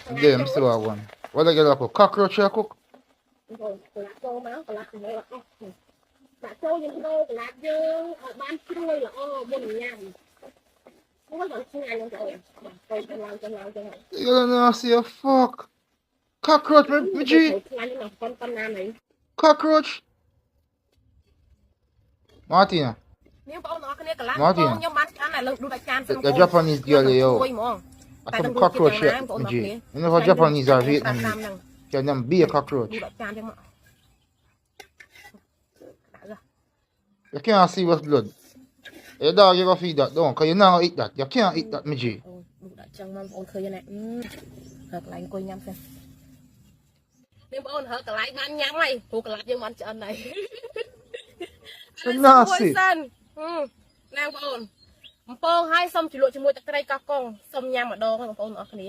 Them still one. What I get a cook? Cockroach I cook? កន្លះចូលមកកន្លះទៅអស់ដាក់ចូលយើងដូរកន្លះយើងឲ្យបានជ្រួយល្អមុនញ៉ាំមកដល់ឆ្ងាញ់ហ្នឹងទៅទៅឡើង You gonna see a fuck. Cockroach, me G. ខ្លាញ់ណាស់ប៉ុណ្ណានេះ Cockroach. Martina. នាងបងប្អូនគ្នាកន្លះខ្ញុំបានឆ្អិនតែលើកដួសដាក់ចាន The Japanese girl yo. I some cockroach here, me G. You know how Japanese are Vietnamese. Can them be a cockroach. You can't see what's blood. Your dog, you gotta feed that, don't, cause you not gonna eat that. You can't eat that, me G. ដាក់ចឹងមកបងប្អូនឃើញណាហើយកន្លែងអង្គុយញ៉ាំសិននាងបងប្អូនហើយកន្លែងបានញ៉ាំហើយព្រោះកន្លះយើងបានឆ្អិនហើយ ណាស់សិណាងបងប្អូនអំពងហើយសុំជ្រលក់ជាមួយទឹកត្រីកោះកុងសុំញ៉ាំម្ដងបងប្អូនអរគ្នា